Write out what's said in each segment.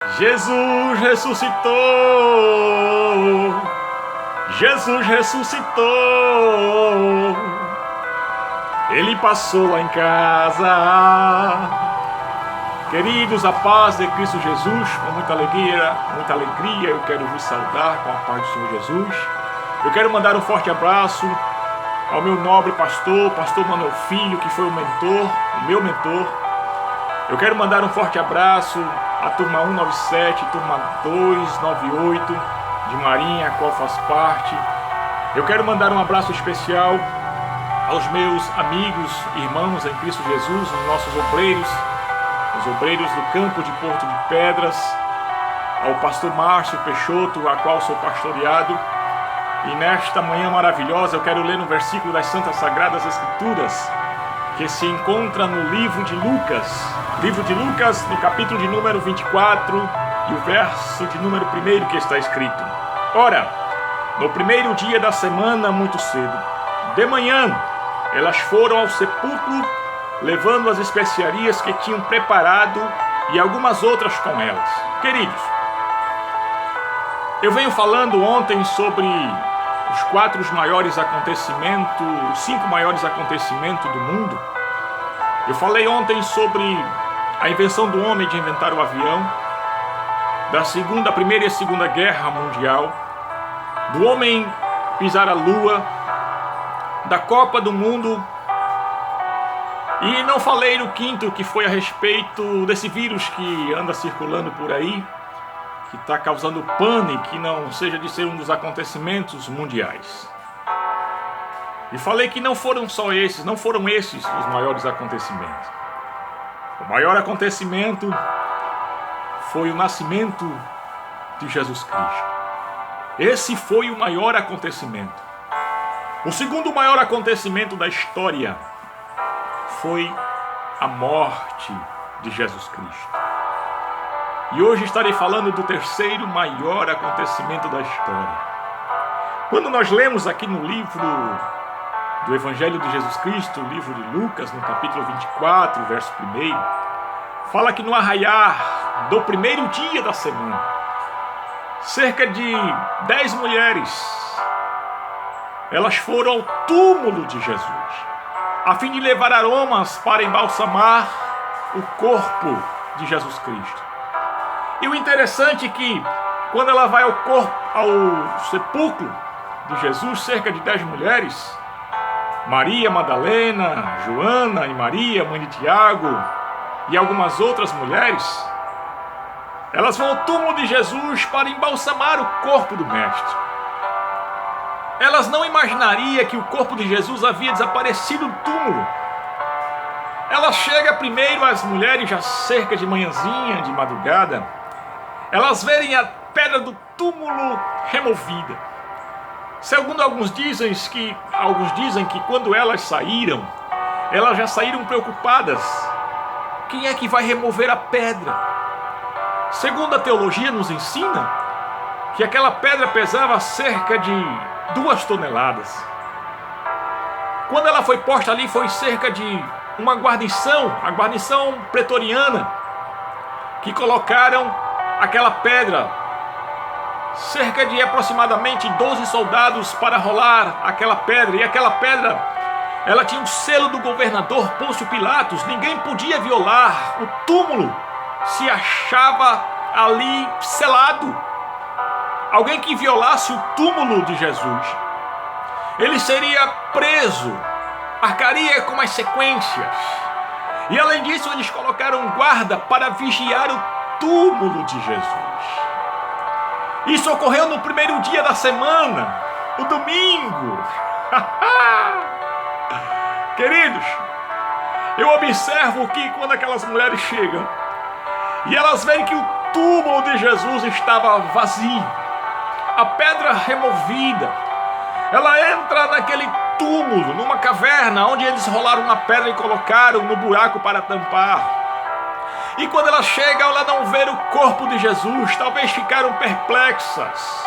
Jesus ressuscitou! Jesus ressuscitou! Ele passou lá em casa. Queridos, a paz de Cristo Jesus, com muita alegria, eu quero vos saudar com a paz do Senhor Jesus. Eu quero mandar um forte abraço ao meu nobre pastor Manuel Filho, que foi o meu mentor. Eu quero mandar um forte abraço à turma 197, turma 298 de Marinha, a qual faz parte. Eu quero mandar um abraço especial aos meus amigos, irmãos em Cristo Jesus, os nossos obreiros, os obreiros do campo de Porto de Pedras, ao pastor Márcio Peixoto, a qual sou pastoreado. E nesta manhã maravilhosa eu quero ler um versículo das Santas Sagradas Escrituras, que se encontra no livro de Lucas, no capítulo de número 24 e o verso de número 1 que está escrito: Ora, no primeiro dia da semana, muito cedo, de manhã, elas foram ao sepulcro, levando as especiarias que tinham preparado e algumas outras com elas. Queridos, eu venho falando ontem sobre os 5 maiores acontecimentos do mundo. Eu falei ontem sobre a invenção do homem de inventar o avião, da Primeira e Segunda Guerra Mundial, do homem pisar a lua, da Copa do Mundo, e não falei no 5º, que foi a respeito desse vírus que anda circulando por aí, que está causando pânico, que não seja de ser um dos acontecimentos mundiais. E falei que não foram esses os maiores acontecimentos. O maior acontecimento foi o nascimento de Jesus Cristo. Esse foi o maior acontecimento. O segundo maior acontecimento da história foi a morte de Jesus Cristo. E hoje estarei falando do terceiro maior acontecimento da história. Quando nós lemos aqui no livro do Evangelho de Jesus Cristo, o livro de Lucas, no capítulo 24, verso 1, fala que no arraiar do primeiro dia da semana, cerca de 10 mulheres, elas foram ao túmulo de Jesus, a fim de levar aromas para embalsamar o corpo de Jesus Cristo. E o interessante é que, quando ela vai ao sepulcro de Jesus, cerca de 10 mulheres, Maria Madalena, Joana e Maria, mãe de Tiago, e algumas outras mulheres, elas vão ao túmulo de Jesus para embalsamar o corpo do Mestre. Elas não imaginariam que o corpo de Jesus havia desaparecido do túmulo. Ela chega primeiro, as mulheres, já cerca de manhãzinha, de madrugada, elas verem a pedra do túmulo removida. Alguns dizem que quando elas saíram, elas já saíram preocupadas. Quem é que vai remover a pedra? Segundo a teologia nos ensina que aquela pedra pesava cerca de 2 toneladas. Quando ela foi posta ali, foi cerca de uma guarnição, a guarnição pretoriana, que colocaram aquela pedra, cerca de aproximadamente 12 soldados para rolar aquela pedra. E aquela pedra, ela tinha o selo do governador Pôncio Pilatos. Ninguém podia violar. O túmulo se achava ali selado. Alguém que violasse o túmulo de Jesus, ele seria preso, arcaria com as sequências. E além disso, eles colocaram guarda para vigiar o túmulo de Jesus. Isso ocorreu no primeiro dia da semana, o domingo. Queridos, eu observo que quando aquelas mulheres chegam e elas veem que o túmulo de Jesus estava vazio, a pedra removida, ela entra naquele túmulo, numa caverna, onde eles rolaram uma pedra e colocaram no buraco para tampar. E quando ela chega, ela não vê o corpo de Jesus, talvez ficaram perplexas.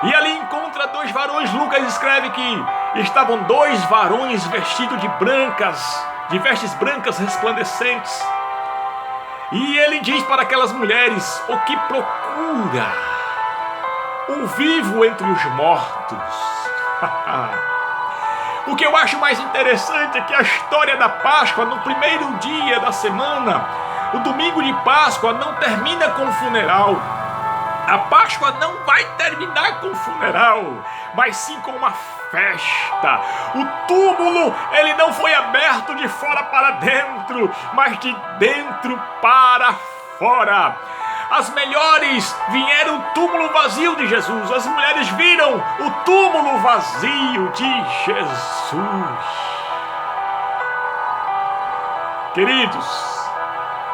E ali encontra 2 varões. Lucas escreve que estavam 2 varões vestidos de vestes brancas resplandecentes. E ele diz para aquelas mulheres: o que procura? O vivo entre os mortos. O que eu acho mais interessante é que a história da Páscoa, no primeiro dia da semana, o domingo de Páscoa, não termina com o funeral. A Páscoa não vai terminar com o funeral, mas sim com uma festa. O túmulo, ele não foi aberto de fora para dentro, mas de dentro para fora. As melhores vieram o túmulo vazio de Jesus. As mulheres viram o túmulo vazio de Jesus. Queridos,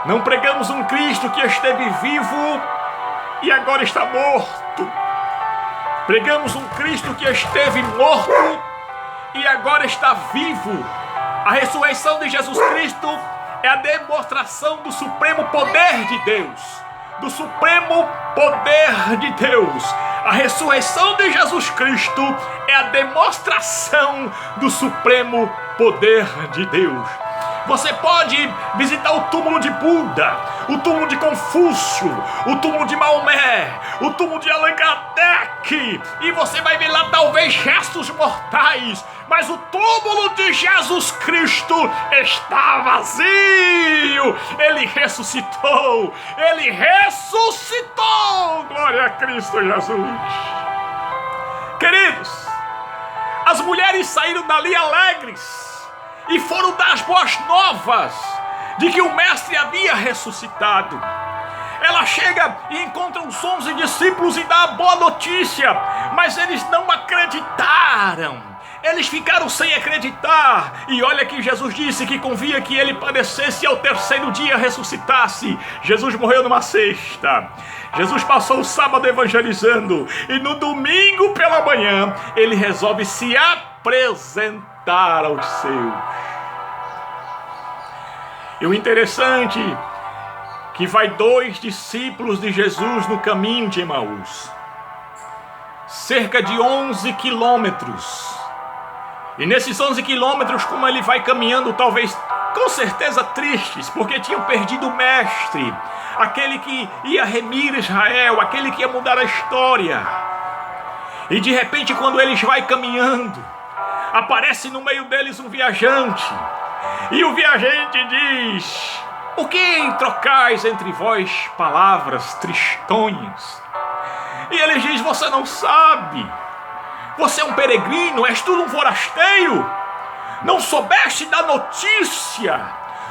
não pregamos um Cristo que esteve vivo e agora está morto. Pregamos um Cristo que esteve morto e agora está vivo. A ressurreição de Jesus Cristo é a demonstração do supremo poder de Deus. Do supremo poder de Deus. A ressurreição de Jesus Cristo é a demonstração do supremo poder de Deus. Você pode visitar o túmulo de Buda, o túmulo de Confúcio, o túmulo de Maomé, o túmulo de Allan Kardec, e você vai ver lá talvez restos mortais, mas o túmulo de Jesus Cristo está vazio. Ele ressuscitou, ele ressuscitou. Glória a Cristo Jesus. Queridos, as mulheres saíram dali alegres e foram dar as boas novas de que o Mestre havia ressuscitado. Ela chega e encontra os 11 discípulos e dá a boa notícia, mas eles não acreditaram. Eles ficaram sem acreditar. E olha que Jesus disse que convinha que ele padecesse e ao terceiro dia ressuscitasse. Jesus morreu numa sexta. Jesus passou o sábado evangelizando. E no domingo pela manhã, ele resolve se apresentar aos seus. E o interessante é que vai 2 discípulos de Jesus no caminho de Emaús. Cerca de 11 quilômetros. E nesses 11 quilômetros, como ele vai caminhando, talvez, com certeza tristes, porque tinham perdido o mestre, aquele que ia remir Israel, aquele que ia mudar a história. E de repente, quando eles vão caminhando, aparece no meio deles um viajante. E o viajante diz: o que trocais entre vós palavras tristonhas? E ele diz: você não sabe. Você é um peregrino, és tu um forasteiro? Não soubeste da notícia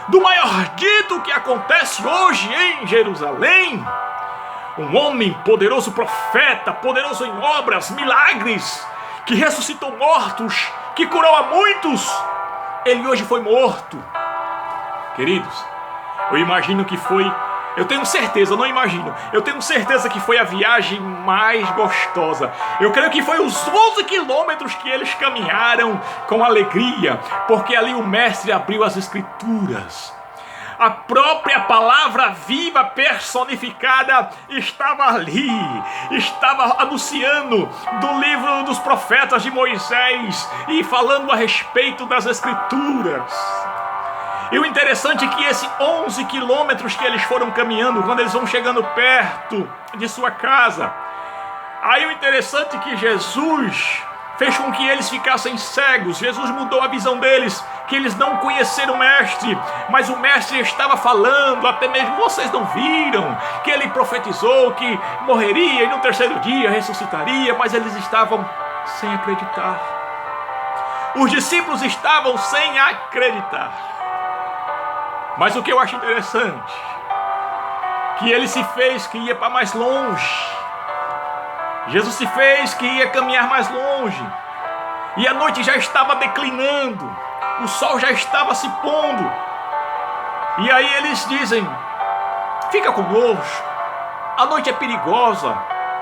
do maior dito que acontece hoje em Jerusalém? Um homem poderoso profeta, poderoso em obras, milagres, que ressuscitou mortos, que curou a muitos. Ele hoje foi morto. Queridos, eu imagino que foi, eu tenho certeza, não imagino, eu tenho certeza que foi a viagem mais gostosa. Eu creio que foi os 11 quilômetros que eles caminharam com alegria, porque ali o mestre abriu as escrituras. A própria palavra viva personificada estava ali, estava anunciando do livro dos profetas de Moisés e falando a respeito das escrituras. E o interessante é que esses 11 quilômetros que eles foram caminhando, quando eles vão chegando perto de sua casa, aí o interessante é que Jesus fez com que eles ficassem cegos. Jesus mudou a visão deles, que eles não conheceram o mestre, mas o mestre estava falando, até mesmo vocês não viram, que ele profetizou que morreria e no terceiro dia ressuscitaria, mas eles estavam sem acreditar. Os discípulos estavam sem acreditar. Mas o que eu acho interessante, que ele se fez que ia para mais longe. Jesus se fez que ia caminhar mais longe. E a noite já estava declinando. O sol já estava se pondo. E aí eles dizem: fica conosco. A noite é perigosa.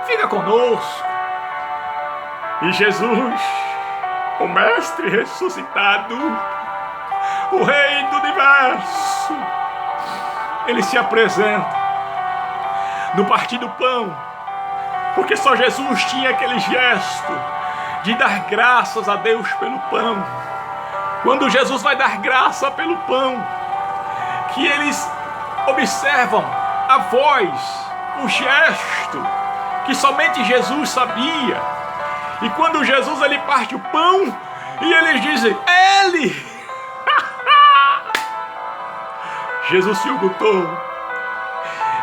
Fica conosco. E Jesus, o Mestre ressuscitado, o Rei do Universo, ele se apresenta no partir do pão, porque só Jesus tinha aquele gesto de dar graças a Deus pelo pão. Quando Jesus vai dar graça pelo pão, que eles observam a voz, o gesto que somente Jesus sabia. E quando Jesus ele parte o pão e eles dizem: Ele! Jesus se ocultou.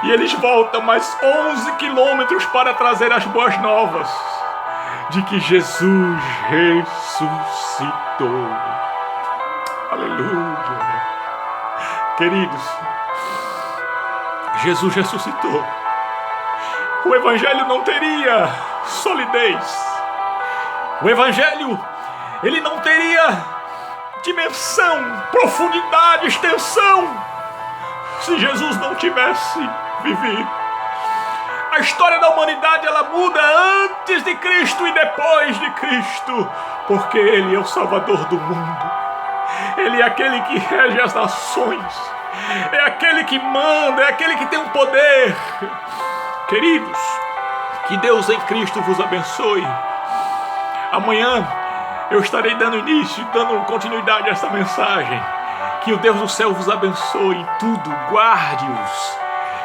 E eles voltam mais 11 quilômetros para trazer as boas novas de que Jesus ressuscitou. Aleluia. Queridos, Jesus ressuscitou. O Evangelho não teria solidez. O Evangelho, ele não teria dimensão, profundidade, extensão, se Jesus não tivesse vivido. A história da humanidade, ela muda antes de Cristo e depois de Cristo, porque Ele é o Salvador do mundo. Ele é aquele que rege as nações, é aquele que manda, é aquele que tem o poder. Queridos, que Deus em Cristo vos abençoe. Amanhã eu estarei dando início, dando continuidade a essa mensagem. Que o Deus do céu vos abençoe em tudo, guarde-os.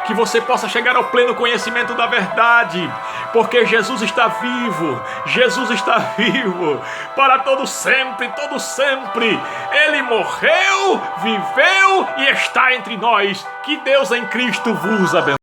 Que você possa chegar ao pleno conhecimento da verdade, porque Jesus está vivo, Jesus está vivo, para todo sempre, todo sempre. Ele morreu, viveu e está entre nós. Que Deus em Cristo vos abençoe.